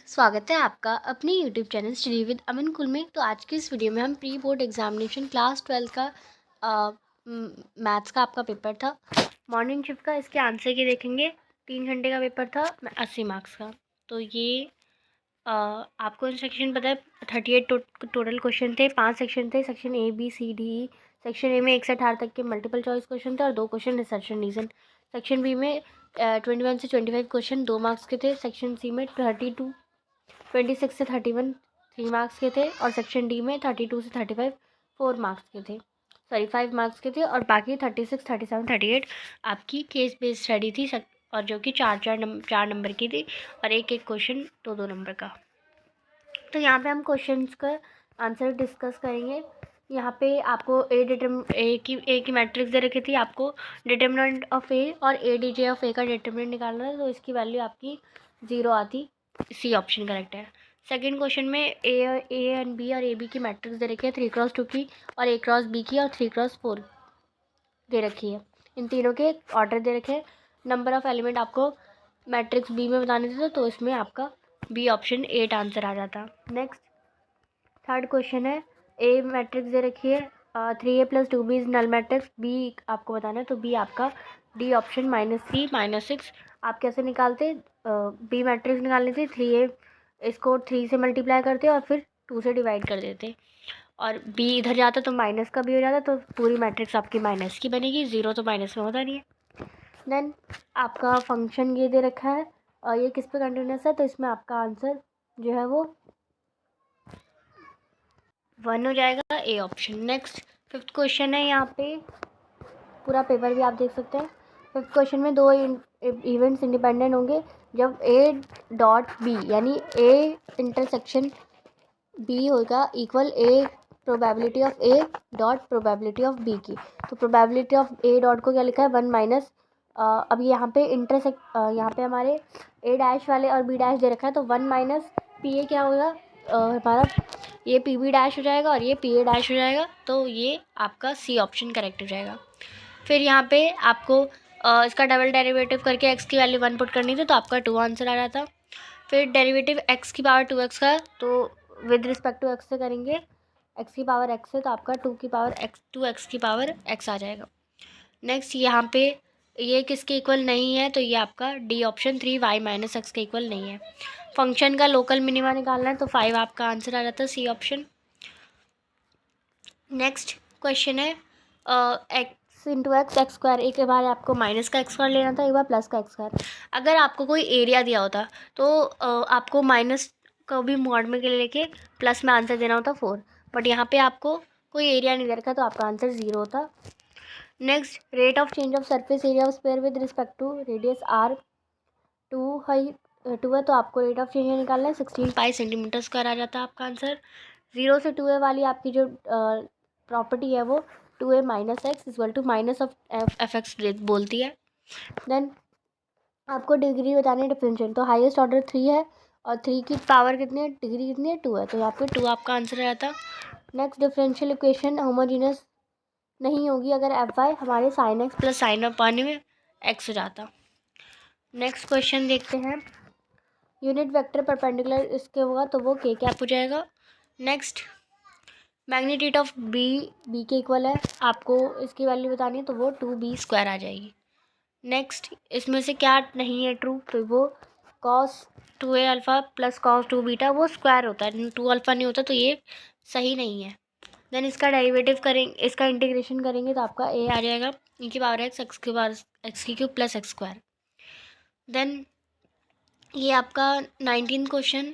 स्वागत है आपका अपने यूट्यूब चैनल स्टडी विद अमन कुल में। तो आज की इस वीडियो में हम प्री बोर्ड एग्जामिनेशन क्लास 12 का मैथ्स का आपका पेपर था मॉर्निंग शिफ्ट का। इसके आंसर के देखेंगे। 3 घंटे का पेपर था, 80 मार्क्स का। तो ये आपको सेक्शन पता है 38 टोटल क्वेश्चन थे। 5 सेक्शन थे, section A B C D E. Section A में 1 से 18 तक के मल्टीपल चॉइस क्वेश्चन थे और 2 question research and reason. Section B में 21 से 25 क्वेश्चन 2 मार्क्स के थे। सेक्शन सी में 26 से 31 3 मार्क्स के थे और सेक्शन डी में 32 से 35 4 मार्क्स के थे, सॉरी 5 मार्क्स के थे। और बाकी 36 37 38 आपकी केस बेस्ड स्टडी थी और जो कि 4 नंबर की थी और एक क्वेश्चन 2 नंबर का। तो यहाँ पे हम क्वेश्चंस का आंसर डिस्कस करेंगे। यहाँ पे आपको ए की मैट्रिक्स दे रखी थी, आपको डिटर्मिनेंट ऑफ ए और ए डी जे ऑफ ए का डिटर्मिनेंट निकालना है। तो इसकी वैल्यू आपकी 0 आती, सी ऑप्शन करेक्ट है। सेकंड क्वेश्चन में ए एंड बी और ए बी की मैट्रिक्स दे रखी है 3x2 की और A×B की और 3x4 दे रखी है। इन तीनों के ऑर्डर दे रखे हैं। नंबर ऑफ एलिमेंट आपको मैट्रिक्स बी में बताने थे, तो इसमें आपका बी ऑप्शन 8 आंसर आ जाता। नेक्स्ट थर्ड क्वेश्चन है, ए मैट्रिक्स दे रखी है 3A+2B is null matrix. B आपको बताना है, तो बी आपका डी ऑप्शन -3 -6। आप कैसे निकालते? बी मैट्रिक्स निकालनी थी 3A, इसको 3 से मल्टीप्लाई करते और फिर 2 से डिवाइड कर देते और बी इधर जाता तो माइनस का बी हो जाता, तो पूरी मैट्रिक्स आपकी माइनस की बनेगी। 0 तो माइनस में होता नहीं है। देन आपका फंक्शन ये दे रखा है और ये किस पे कंटिन्यूस है, तो इसमें आपका आंसर जो है वो 1 हो जाएगा, A option. Next fifth question है, यहाँ पे पूरा पेपर भी आप देख सकते हैं। फिफ्थ क्वेश्चन में 2 इवेंट्स इंडिपेंडेंट होंगे जब A.B यानी ए इंटरसेक्शन बी होगा equal A probability of A dot probability of B की। तो प्रोबेबिलिटी ऑफ ए डॉट को क्या लिखा है 1 माइनस, अब यहाँ पे यहाँ पे हमारे ए डैश वाले और बी डैश दे रखा है, तो 1 माइनस पी ए क्या होगा हमारा, ये पी बी डैश हो जाएगा और ये पी ए डैश हो जाएगा। तो ये आपका सी ऑप्शन करेक्ट हो जाएगा। फिर यहाँ पे आपको इसका डबल डेरिवेटिव करके एक्स की वैल्यू 1 पुट करनी थी, तो आपका 2 आंसर आ जाता। फिर डेरिवेटिव एक्स की पावर 2x का, तो विद रिस्पेक्ट टू एक्स से करेंगे। एक्स की पावर एक्स है, तो आपका 2 की पावर एक्स 2x की पावर एक्स आ जाएगा। नेक्स्ट यहाँ पे ये किसके इक्वल नहीं है, तो ये आपका डी ऑप्शन 3y-x के इक्वल नहीं है। फंक्शन का लोकल मिनिमा निकालना है, तो 5 आपका आंसर आ जाता है, सी ऑप्शन। नेक्स्ट क्वेश्चन है एक्स इंटू एक्स स्क्वायर। एक बार आपको माइनस का एक्स स्क्वायर लेना था, एक बार प्लस का एक्स स्क्वायर। अगर आपको कोई एरिया दिया होता तो आपको माइनस को भी मॉड में लेके प्लस में आंसर देना होता 4, बट यहाँ पे आपको कोई एरिया नहीं दे रखा, तो आपका आंसर 0 होता। Next rate of change of surface area of square with respect to radius r 2 है, तो आपको रेट ऑफ चेंज निकालना है 16 पाई सेंटीमीटर स्क्वायर आ जाता है आपका आंसर। 0 से 2a वाली आपकी जो प्रॉपर्टी है वो 2a minus X equal to minus of F X बोलती है। देन आपको डिग्री बतानी है डिफरेंशियल, तो हाईएस्ट ऑर्डर 3 है और 3 की पावर कितनी है, डिग्री कितनी है 2 है, तो यहाँ पे 2 आपका आंसर आता। नेक्स्ट डिफरेंशियल इक्वेशन होमोजीनियस नहीं होगी अगर एफ वाई हमारे sine x plus sign of पानी में एक्स हो जाता। नेक्स्ट क्वेश्चन देखते हैं, यूनिट वेक्टर परपेंडिकुलर इसके होगा तो वो के कैप हो जाएगा। नेक्स्ट मैग्नीट्यूड ऑफ बी के इक्वल है, आपको इसकी वैल्यू बतानी है, तो वो 2b² आ जाएगी। नेक्स्ट इसमें से क्या नहीं है ट्रू, तो वो cos 2a alpha plus cos 2 beta वो स्क्वायर होता है, 2 अल्फ़ा नहीं होता, तो ये सही नहीं है। देन इसका डेरिवेटिव करेंगे, इसका इंटीग्रेशन करेंगे, तो आपका a आ जाएगा e की पावर x की पावर x की cube plus x square. Then ये आपका 19 क्वेश्चन,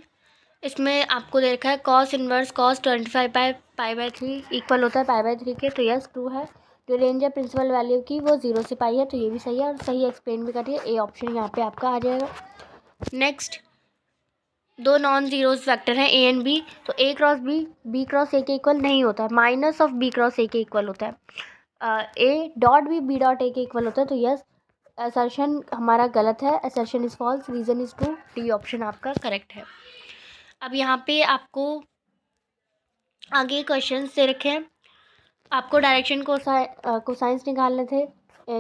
इसमें आपको दे रखा है cos इनवर्स cos 25/3 इक्वल होता है π/3 के, तो यस ट्रू है। जो रेंज है प्रिंसिपल वैल्यू की वो 0 से पाई है, तो ये भी सही है और सही एक्सप्लेन भी करिए, ए ऑप्शन यहाँ पे आपका आ जाएगा। नेक्स्ट 2 नॉन जीरोस वेक्टर हैं ए एंड बी, तो a cross B cross A के इक्वल नहीं होता है, minus of B cross A के इक्वल होता है। A dot B dot A के इक्वल होता है, तो यस असर्शन हमारा गलत है, assertion is false, reason is true, D option आपका करेक्ट है। अब यहाँ पे आपको आगे क्वेश्चंस दे रखे हैं, आपको डायरेक्शन कोसाइंस निकालने थे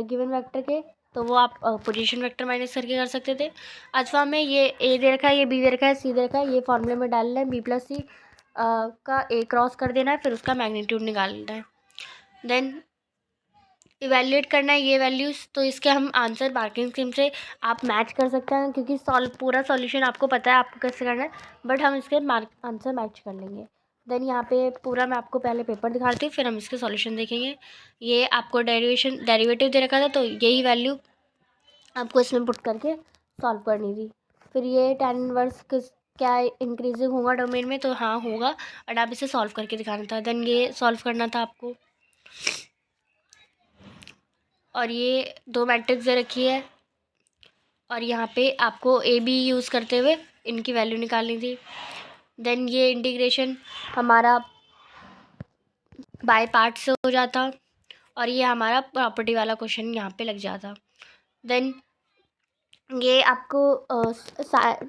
गिवन वेक्टर के, तो वो आप पोजीशन वेक्टर माइनस करके कर सकते थे। अथवा में ये ए दे रखा है, ये बी दे रखा है, सी दे रखा है, ये फॉर्मूले में डालना है, बी प्लस सी का ए क्रॉस कर देना है, फिर उसका मैग्नीट्यूड निकालना है। देन इवैल्यूएट करना है ये वैल्यूज़, तो इसके हम आंसर मार्किंग स्कीम से आप मैच कर सकते हैं, क्योंकि पूरा सॉल्यूशन आपको पता है आपको कैसे करना है, बट हम इसके आंसर मैच कर लेंगे। देन यहाँ पे पूरा मैं आपको पहले पेपर दिखाती हूँ, फिर हम इसके सॉल्यूशन देखेंगे। ये आपको डेरिवेटिव दे रखा था, तो यही वैल्यू आपको इसमें पुट करके सॉल्व करनी थी। फिर ये tan इनवर्स क्या इंक्रीजिंग होगा डोमेन में, तो हाँ होगा, और आप इसे सॉल्व करके दिखाना था। देन ये सॉल्व करना था आपको, और ये दो मैट्रिक्स दे रखी है, और यहाँ पे आपको ए बी यूज़ करते हुए इनकी वैल्यू निकालनी थी। देन ये इंटीग्रेशन हमारा बाय पार्ट से हो जाता, और ये हमारा प्रॉपर्टी वाला क्वेश्चन यहाँ पे लग जाता। देन ये आपको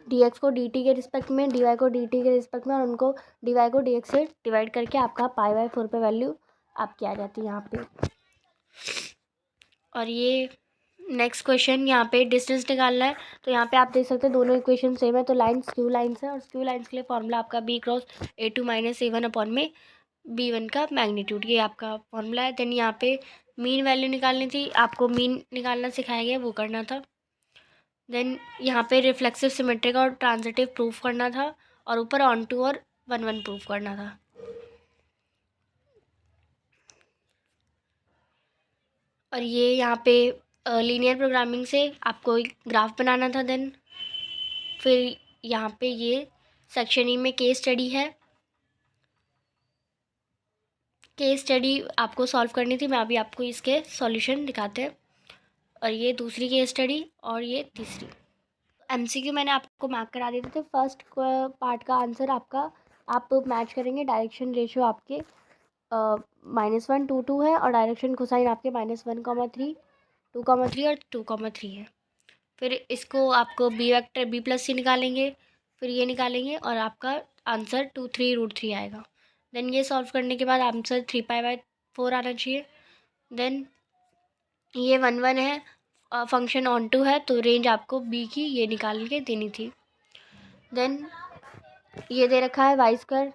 डी एक्स को डी टी के रिस्पेक्ट में, डी वाई को डी टी के रिस्पेक्ट में, और उनको डी वाई को डी एक्स से डिवाइड करके आपका π/4 पे वैल्यू आपकी आ जाती है यहाँ पे। और ये नेक्स्ट क्वेश्चन यहाँ पे डिस्टेंस निकालना है, तो यहाँ पे आप देख सकते हैं दोनों इक्वेशन सेम है, तो लाइन स्क्यू लाइन्स है, और स्क्यू लाइन्स के लिए फॉर्मूला आपका B cross A2 - A1 upon में B1 का मैग्नीट्यूड, ये आपका फॉर्मूला है। देन यहाँ पे मीन वैल्यू निकालनी थी, आपको मीन निकालना सिखाया गया, वो करना था। देन यहाँ पे रिफ्लेक्सिव सिमेट्रिक और ट्रांजिटिव प्रूफ करना था, और ऊपर ऑन टू और 1 1 प्रूफ करना था। और ये यहाँ पे लीनियर प्रोग्रामिंग से आपको एक ग्राफ बनाना था। देन फिर यहाँ पे ये सेक्शन ई में केस स्टडी है, केस स्टडी आपको सॉल्व करनी थी, मैं अभी आपको इसके सॉल्यूशन दिखाते हैं। और ये दूसरी केस स्टडी, और ये तीसरी। एमसीक्यू मैंने आपको मार्क करा दिए थे। फर्स्ट पार्ट का आंसर आपका आप मैच करेंगे, डायरेक्शन रेशियो आपके -1 2 2 है, और डायरेक्शन कोसाइन आपके -1, 3 2, 3 और 2, 3 है। फिर इसको आपको बी वेक्टर बी प्लस सी निकालेंगे, फिर ये निकालेंगे, और आपका आंसर 2 3 √3 आएगा। देन ये सॉल्व करने के बाद आंसर 3π/4 आना चाहिए। देन ये 1 1 है, फंक्शन ऑन टू है, तो रेंज आपको बी की ये निकाल के देनी थी। देन ये दे रखा है y²,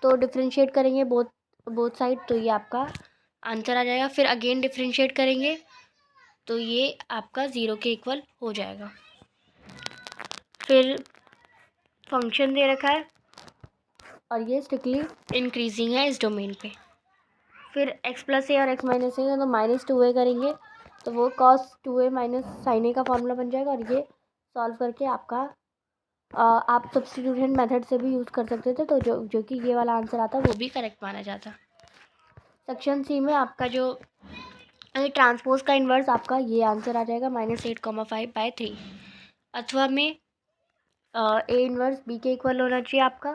तो डिफ्रेंशिएट करेंगे बोथ साइड, तो ये आपका आंसर आ जाएगा। फिर अगेन डिफ्रेंशिएट करेंगे, तो ये आपका 0 के इक्वल हो जाएगा। फिर फंक्शन दे रखा है, और ये स्ट्रिक्टली इंक्रीजिंग है इस डोमेन पे। फिर x + a और x - a है, तो -2a करेंगे, तो वो cos 2a - sin a का फॉर्मूला बन जाएगा। और ये सॉल्व करके आपका आप सब्स्टिट्यूशन मेथड से भी यूज़ कर सकते थे, तो जो कि ये वाला आंसर आता वो भी करेक्ट माना जाता। सेक्शन सी में आपका जो ट्रांसपोज का इन्वर्स आपका ये आंसर आ जाएगा -8,5/3। अथवा में ए इन्वर्स बी के इक्वल होना चाहिए आपका,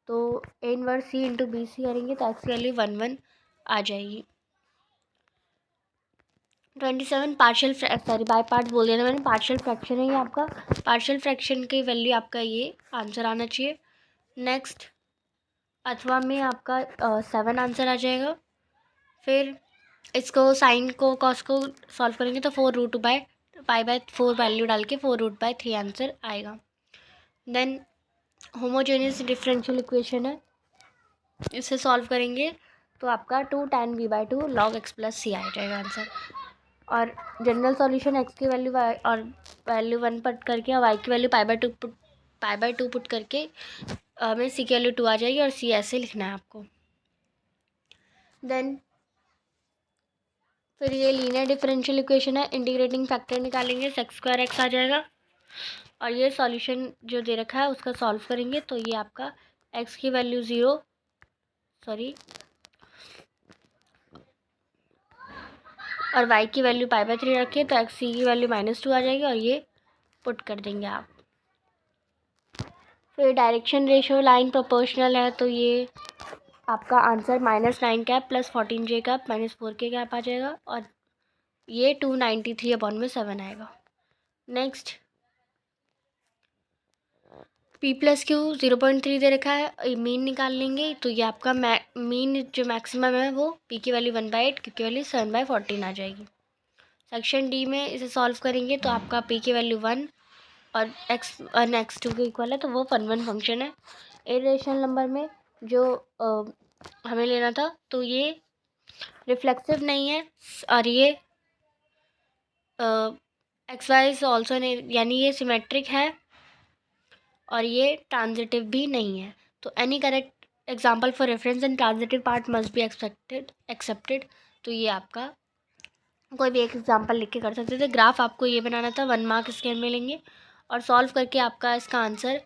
तो A inverse C into B C करेंगे, तो एक्स की वैल्यू 1 1 आ जाएगी। 27 पार्शियल बाय पार्ट्स बोल दिया था मैंने, पार्शियल फ्रैक्शन है ये आपका। पार्शियल फ्रैक्शन की वैल्यू आपका ये आंसर आना चाहिए। नेक्स्ट अथवा में आपका 7 आंसर आ जाएगा। फिर इसको साइन को कॉस को सॉल्व करेंगे, तो 4√π/4 वैल्यू डाल के 4√3 आंसर आएगा। देन होमोजेनियस डिफरेंशियल इक्वेशन है, इसे सॉल्व करेंगे तो आपका 2 tan v/2 log x + c आ जाएगा आंसर। और जनरल सॉल्यूशन x की वैल्यू और वैल्यू 1 पुट करके, और y की वैल्यू π/2 पुट करके हमें c की वैल्यू 2 आ जाएगी, और c ऐसे लिखना है आपको। देन फिर ये लीनियर डिफरेंशियल इक्वेशन है, इंटीग्रेटिंग फैक्टर निकालेंगे, sec² x आ जाएगा। और ये सॉल्यूशन जो दे रखा है उसका सॉल्व करेंगे, तो ये आपका x की वैल्यू 0 और y की वैल्यू π/3 रखिए, तो x की वैल्यू -2 आ जाएगी, और ये पुट कर देंगे आप। फिर डायरेक्शन रेशियो लाइन प्रोपोर्शनल है, तो ये आपका answer -9 cap + 14 j cap -4 k cap आ जाएगा, और ये 293/7 आएगा। नेक्स्ट p + q 0.3 दे रखा है, मीन निकाल लेंगे, तो ये आपका मीन जो मैक्सिमम है वो p की वैल्यू 1/8, q की वैल्यू 7/14 आ जाएगी। सेक्शन डी में इसे सॉल्व करेंगे तो आपका पी की वैल्यू 1 और x2 के इक्वल है, तो वो 1 फंक्शन है। इरेशनल नंबर में जो हमें लेना था, तो ये रिफ्लेक्सिव नहीं है और ये एक्स वाई इज ऑल्सो नहीं, यानी ये सिमेट्रिक है और ये ट्रांजिटिव भी नहीं है। तो any correct example for reference and transitive part must be accepted. तो ये आपका कोई भी एक एग्जाम्पल लिख के कर सकते थे। ग्राफ आपको ये बनाना था, 1 मार्क इसके मिलेंगे और सॉल्व करके आपका इसका आंसर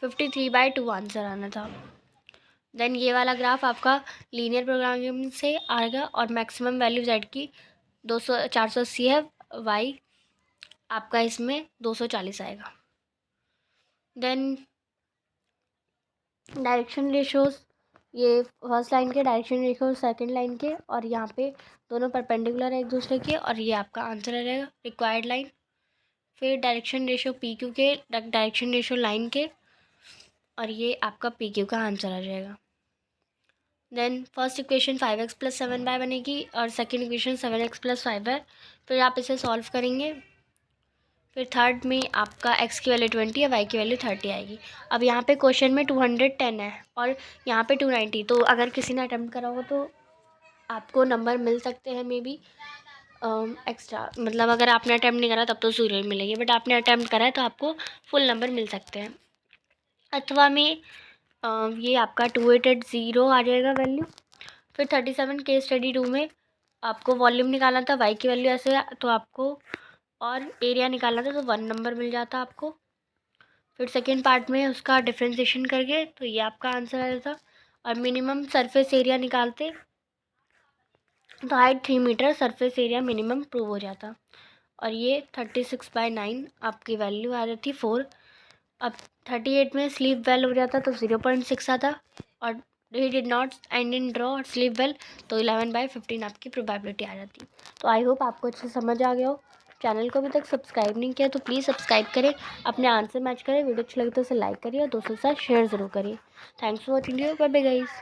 53/2 आंसर आना था। देन ये वाला ग्राफ आपका लीनियर प्रोग्रामिंग से आएगा और मैक्सिमम वैल्यू जेड की 480 है, वाई आपका इसमें 240 आएगा। देन डायरेक्शन रेशोज, ये फर्स्ट लाइन के डायरेक्शन रेशो सेकंड लाइन के, और यहाँ पे दोनों परपेंडिकुलर है एक दूसरे के, और ये आपका आंसर रहेगा रिक्वायर्ड लाइन। फिर डायरेक्शन रेशो पी क्यू के, डायरेक्शन रेशो लाइन के, और ये आपका पी क्यू का आंसर आ जाएगा। Then first equation 5x + 7y बनेगी और सेकेंड इक्वेशन 7x + 5 है। फिर आप इसे सॉल्व करेंगे। फिर थर्ड में आपका x की वैल्यू 20 है, y की वैल्यू 30 आएगी। अब यहाँ पे क्वेश्चन में 210 है और यहाँ पे 290, तो अगर किसी ने अटेम्प्ट करा हो तो आपको नंबर मिल सकते हैं मे बी एक्स्ट्रा, मतलब अगर आपने अटेम्प्ट नहीं करा तब तो 0 ही मिलेंगे, बट आपने अटेम्प्ट करा है तो आपको फुल नंबर मिल सकते हैं। अथवा में ये आपका 288 आ जाएगा वैल्यू। फिर 37 केस स्टडी 2 में आपको वॉल्यूम निकालना था, y की वैल्यू ऐसे तो आपको, और एरिया निकालना था तो 1 नंबर मिल जाता आपको। फिर सेकेंड पार्ट में उसका डिफ्रेंसिएशन करके तो ये आपका आंसर आया था। और मिनिमम सरफेस एरिया निकालते तो height 3 metre, surface area minimum prove हो जाता। और ये 36/9 आपकी वैल्यू आ जाती 4। अब 38 में स्लीप वेल हो जाता तो 0.6 आता, और he did not and in draw और स्लीप वेल तो 11/15 आपकी प्रोबेबिलिटी आ जाती। तो आई होप आपको अच्छे समझ आ गया हो। चैनल को अभी तक सब्सक्राइब नहीं किया तो प्लीज़ सब्सक्राइब करें, अपने आंसर मैच करें, वीडियो अच्छी लगे तो उसे लाइक करिए और दोस्तों के साथ शेयर ज़रूर करिए। Thanks for watching, bye bye guys.